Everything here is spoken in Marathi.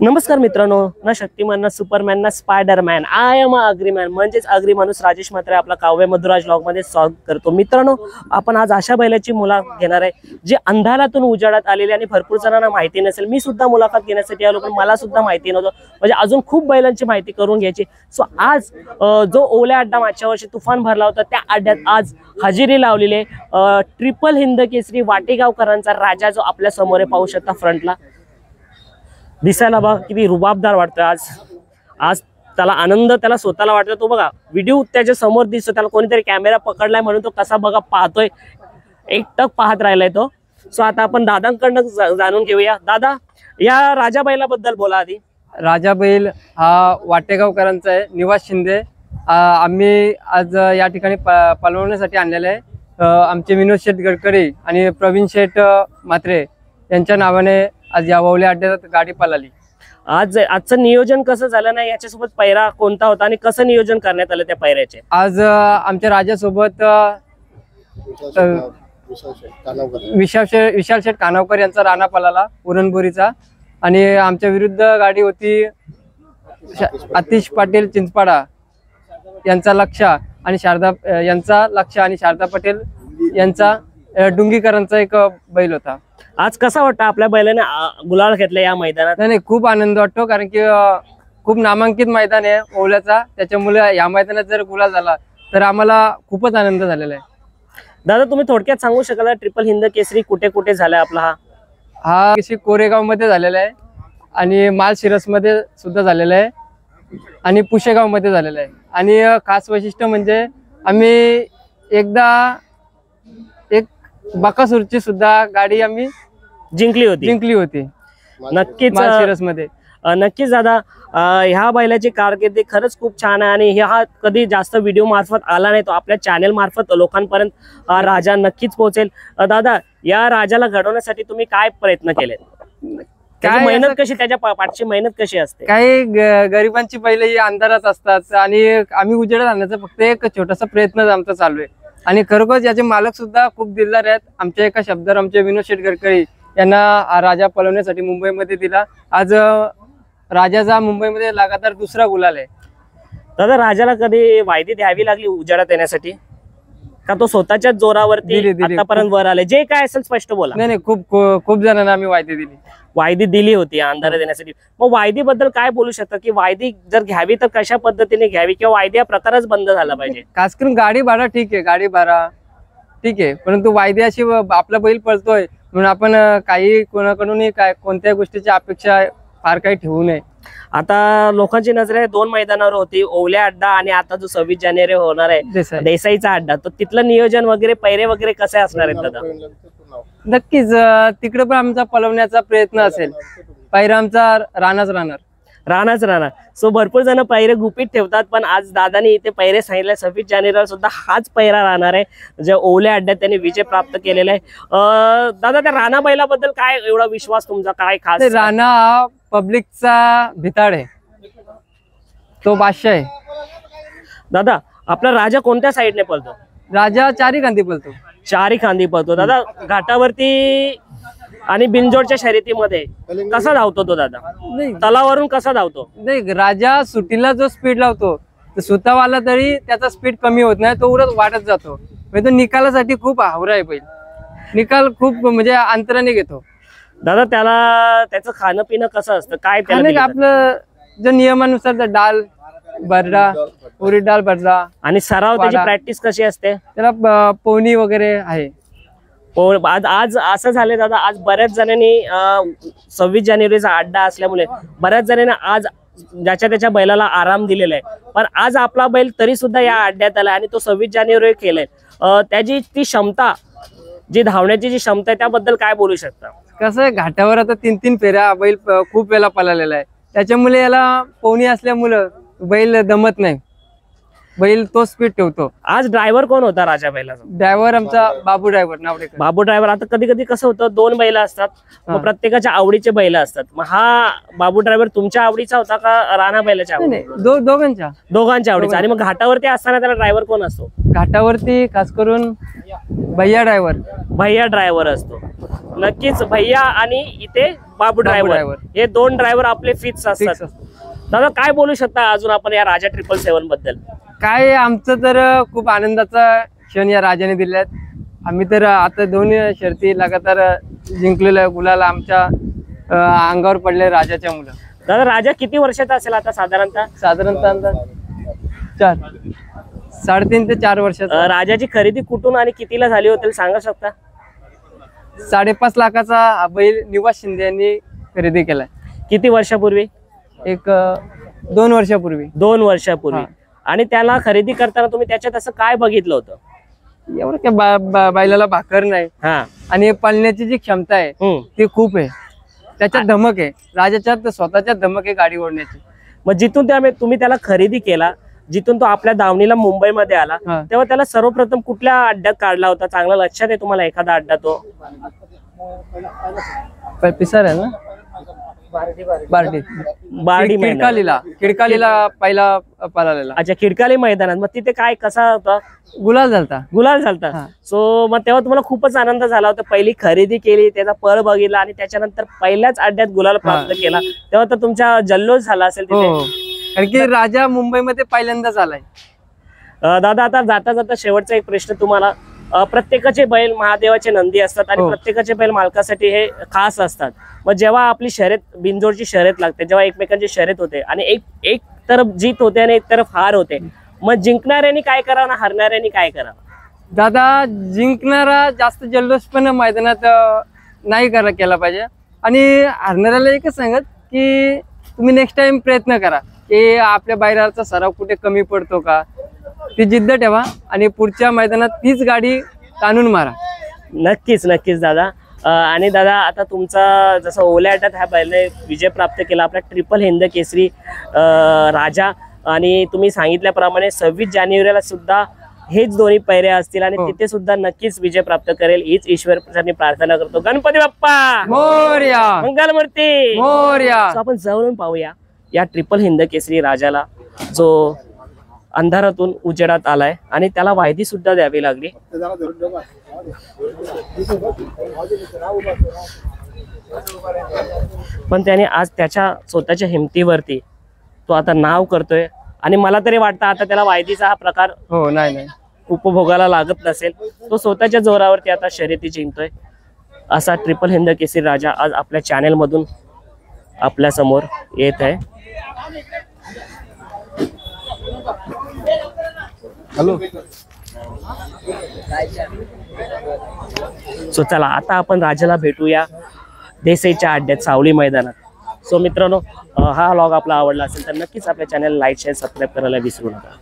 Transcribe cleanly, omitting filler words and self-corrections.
नमस्कार मित्रांनो, ना शक्तिमान ना सुपरमॅन ना स्पायडरमॅन, आय एम अग्रीमॅन म्हणजेच अग्री माणूस राजेश म्हात्रे आपला काव्य मधुराज व्लॉग मध्ये स्वागत करतो। मित्रांनो, आपण आज अशा बैलाची मुलाखत घेणार आहे जे अंधारातून उजाडात आलेले आणि भरपूर जणांना माहिती नसेल। मी सुद्धा मुलाखत घेण्यासाठी आलो, पण मला सुद्धा माहिती नव्हतं, म्हणजे अजून खूप बैलांची माहिती करून घ्यायची। सो आज जो ओल्या अड्डा मागच्या वर्षी तुफान भरला होता, त्या अड्ड्यात आज हजेरी लावलेले ट्रिपल हिंद केसरी वाटेगावकरांचा राजा जो आपल्या समोर पाहू शकता फ्रंटला दिसायला बघा किती रुबाबदार वाटतं। आज आज त्याला आनंद त्याला स्वतःला वाटतो। तो बघा व्हिडिओ त्याच्या समोर दिसतो, त्याला कोणीतरी कॅमेरा पकडलाय म्हणून तो कसा बघा पाहतोय, एकटक पाहत राहिलाय तो। सो आता आपण दादांकडनं जाणून घेऊया। दादा, या राजा बैलाबद्दल बोला आधी। राजा बैल हा वाटेगावकरांचा आहे, निवास शिंदे। आम्ही आज या ठिकाणी पळवण्यासाठी आणलेले आहे। आमचे विनोद शेठ गडकरी आणि प्रवीण शेठ म्हात्रे यांच्या नावाने आज या ओल्या अड्ड्यात गाडी पळाली। आजचं नियोजन कसं झालं नाही, याच्यासोबत पैरा कोणता होता आणि कसं नियोजन करण्यात आलं त्या पैऱ्याचे? आज आमच्या राजासोबत विशाल शेठ कानावकर यांचा राणा पळाला उरणबोरीचा, आणि आमच्या विरुद्ध गाडी होती आतिश पाटील चिंचपाडा यांचा लक्ष आणि शारदा पटेल यांचा डुंगीकरांचा एक बैल होता। आज कसा वाटतं आपल्या बैलाने गुलाल घेतला या मैदानात? नाही, खूप आनंद वाटतो, कारण की खूप नामांकित मैदान आहे ओल्याचा, त्याच्यामुळे या मैदानात जर गुलाल झाला तर आम्हाला खूपच आनंद झालेला आहे। दादा, तुम्ही थोडक्यात सांगू शकाल ट्रिपल हिंद केसरी कुठे कुठे झालाय आपला? हा कोरेगाव मध्ये झालेला आहे, आणि मालशिरस मध्ये सुद्धा झालेला आहे, आणि पुशेगाव मध्ये झालेला आहे। आणि खास वैशिष्ट्य म्हणजे आम्ही एकदा एक बकासूरची सुद्धा गाडी आम्ही जिंकली होती नक्कीच मालशिरस मध्ये। नक्कीच दादा, ह्या बैलाची कारकिर्दी खरंच खूप छान आहे, आणि हा कधी जास्त व्हिडिओ मार्फत आला नाही, तो आपल्या चॅनल मार्फत लोकांपर्यंत राजा नक्कीच पोहोचेल। दादा, या राजाला घडवण्यासाठी तुम्ही काय प्रयत्न केले? काय मेहनत कशी, त्याच्या पाठची मेहनत कशी असते? काही गरिबांची बैल ही अंधारात असतात, आणि आम्ही उजेडात आणण्याचा फक्त एक छोटासा प्रयत्न आमचा चालू आहे। आणि खरोखर याचे मालक सुद्धा खूप दिलदार आहेत। आमच्या एका शब्दावर आमचे विनोद शेठ गडकरी यांना राजा पळवण्यासाठी मुंबईमध्ये दिला। आज राजाचा मुंबईमध्ये लगातार दुसरा गुलाल आहे। दादा, राजाला कधी वायदी द्यावी लागली उजेडात येण्यासाठी, का तो स्वतःच्याच जोरावरती आतापर्यंत वर आले? जे काय असेल स्पष्ट बोला। नाही, खूप जणांना आम्ही वायदी दिली होती अंधारात येण्यासाठी। मग वायदी बद्दल काय बोलू शकता, की वायदी जर घ्यावी तर कशा पद्धतीने घ्यावी, किंवा वायदी हा प्रकारच बंद झाला पाहिजे? खास करून गाडी भाडा ठीक आहे, परंतु वायदी अशी आपला बैल पळतोय म्हणून आपण काही कोणाकडूनही कोणत्याही गोष्टीची अपेक्षा फार काही ठेवू नये। आता लोकांची नजर दोन मैदानावर होती, ओल्या अड्डा आणि आता जो 26 जानेवारी होणार आहे देसाईचा अड्डा, तर तिथलं नियोजन वगैरे पैरे वगैरे कसे असणार आहेत दादा? नक्कीच तिकडे पण आमचा पळवण्याचा प्रयत्न असेल। पैरा आमचा राहणार। सो भरपूर जण पैरे गुपित ठेवतात, पण आज दादानी इथे पैरे सांगितले 26 जानेवारीला सुद्धा हाच पैरा राहणार आहे, जे ओल्या अड्ड्यात त्यांनी विजय प्राप्त केलेला आहे। दादा, त्या राणा बैलाबद्दल काय एवढा विश्वास तुमचा, काय खास? राणा हा पब्लिकचा भिताड आहे, तो बादशाह आहे। दादा, आपला राजा कोणत्या साईडने पळतो? राजा चारी खांदी पळतो। दादा, घाटावरती आणि बिनजोडच्या शर्यतीमध्ये कसा धावतो तो दादा? तलावरून कसा धावतो? नाही, राजा सुट्टीला जो स्पीड लावतो तो स्वतःवाला तरी त्याचा स्पीड कमी होत नाही, तो उलट वाढत जातो। म्हणजे तो निकालासाठी खूप हावरा आहे बैल, निकाल खूप म्हणजे अंतराने घेतो। दादा, त्याचं खाणं पिणं कसं असतं, काय त्याला? आपलं जो नियमानुसार डाल बरडा, उडीद डाळ बरडा, आणि सराव त्याची प्रॅक्टिस कशी असते? त्याला पोहणी वगैरे आहे। आज असं झालंय दादा, आज बऱ्याच जणांनी 26 जानेवारीचा अड्डा असल्यामुळे बऱ्याच जणांनी आज ज्याच्या त्याच्या बैलाला आराम दिलेला आहे, पण आज आपला बैल तरी सुद्धा या अड्ड्यात आला आणि तो 26 जानेवारी केलंय। त्याची ती क्षमता, जी धावण्याची जी क्षमता आहे, त्याबद्दल काय बोलू शकता? कसं आहे, घाटावर आता 3 फेऱ्या बैल खूप वेळा पळालेला आहे, त्याच्यामुळे याला पोहणी असल्यामुळं बैल दमत नाही। बैल तो स्पीड ठेवतो. आज ड्रायव्हर कोण होता राजा बैलाचा? ड्रायव्हर आमचा बाबू ड्रायव्हर नावडेकर. बाबू ड्रायव्हर. आता कधी कधी कसं होतं, 2 बैल असतात, मग प्रत्येकाच्या आवडीचे बैल असतात. मग हा बाबू ड्रायव्हर तुमच्या आवडीचा होता का राणा बैलाच्या आवडीचा? दोघांच्या आवडीचा. आणि मग घाटावरती असताना त्याला ड्रायव्हर कोण असतो? घाटावरती खास करून भैया ड्रायव्हर असतो. नक्कीच भैया आणि इथे बाबू ड्रायव्हर, हे 2 ड्रायव्हर आपले फिक्स असतात. दादा काय बोलू शकता अजून आपण या राजा 777 बद्दल? काय आमचं तर खूप आनंदाचा क्षण या राजाने दिल्यात. आम्ही तर आता 2 शर्ती लगातार जिंकलेल्या, गुलाल आमच्या अंगावर पडले राजाच्या मुलं. दादा राजा किती वर्षाचा असेल आता साधारणतः? 3.5 ते 4 वर्षाचा. राजाची खरेदी कुठून आणि कितीला झाली होती सांगा शकता? 5.5 लाखाचा बैल निवास शिंदे यांनी खरेदी केलाय. किती वर्षापूर्वी? एक 2 वर्षापूर्वी. 2 वर्षापूर्वी. आणि त्याला खरेदी करताना तुम्ही त्याच्यात असं काय बघितलं होतं? एवढं काय बैलाला भाकर नाही आणि पळण्याची जी क्षमता आहे ती खूप आहे. त्याच्यात धमक आहे, राजाच्यात स्वतःच्या धमक आहे गाडी ओढण्याची. मग जिथून तुम्ही त्याला खरेदी केला, जिथून तो आपल्या दावणीला मुंबईमध्ये आला, तेव्हा त्याला सर्वप्रथम कुठल्या अड्ड्यात काढला होता? चांगला लक्षात आहे तुम्हाला एखादा अड्डा? तो पिसार आहे ना, बार्डी खिडकालीला पहिला पळालेला. अच्छा, खिडकाली मैदानात. मग तिथे काय कसा होता? गुलाल झालता. सो मग तेव्हा तुम्हाला खूपच आनंद झाला होता. पहिली खरेदी केली, त्याचा पळ बघितला आणि त्याच्यानंतर पहिल्याच अड्ड्यात गुलाल प्राप्त केला, तेव्हा तर तुमचा जल्लोष झाला असेल तिथे. कारण की राजा मुंबईमध्ये पहिल्यांदाच आलाय. दादा आता जाता जाता शेवटचा एक प्रश्न तुम्हाला. प्रत्येकाचे बैल महादेवाचे नंदी असतात आणि प्रत्येकाचे बैल मालकासाठी हे खास असतात. मग जेव्हा आपली शर्यत, बिनजोडची शर्यत लागते, जेव्हा एकमेकांची शर्यत होते आणि एक तरफ जीत होते आणि एक तरफ हार होते, मग जिंकणाऱ्यांनी काय करावं ना हरणाऱ्यांनी काय करावं? दादा जिंकणारा जास्त जल्लोष पण मैदानात नाही केला पाहिजे. आणि हरणाऱ्याला एकच सांगत की तुम्ही नेक्स्ट टाइम प्रयत्न करा की आपल्या बैलाचा सराव कुठे कमी पडतो का, ती जिद्द ठेवा आणि पुढच्या मैदानात तीच गाडी ताणून मारा. नक्कीच दादा. आणि दादा आता तुमचा जसं ओल्या अड्ड्यात ह्या बैलाने विजय प्राप्त केला, आपला ट्रिपल हिंद केसरी राजा, आणि तुम्ही सांगितल्याप्रमाणे 26 जानेवारीला सुद्धा हेच दोन्ही पैरे असतील आणि तिथे सुद्धा नक्कीच विजय प्राप्त करेल हीच ईश्वरांनी प्रार्थना करतो. गणपती बाप्पा मोरया, मंगलमूर्ती मोरया. आपण जवळून पाहूया या ट्रिपल हिंद केसरी राजाला, जो अंधारातून उजेडात आलाय आणि त्याला वायदी सुद्धा द्यावी लागली. पण त्याने आज त्याच्या स्वतःच्या हिमतीवरती तो आता नाव करतोय आणि मला तरी वाटतं आता त्याला वायदीचा हा प्रकार नाही उपभोगायला लागत नसेल. तो स्वतःच्या जोरावरती आता शर्यती जिंकतोय. असा ट्रिपल हिंद केसरी राजा आज आपल्या चॅनेल मधून आपल्या समोर येत आहे. हॅलो. सो चला आता आपण राजाला भेटूया देसाईच्या अड्ड्यात सावली मैदानात. सो मित्रांनो, हा व्लॉग आपला आवडला असेल तर नक्कीच आपल्या चॅनल लाईक शेअर सबस्क्राईब करायला विसरू नका.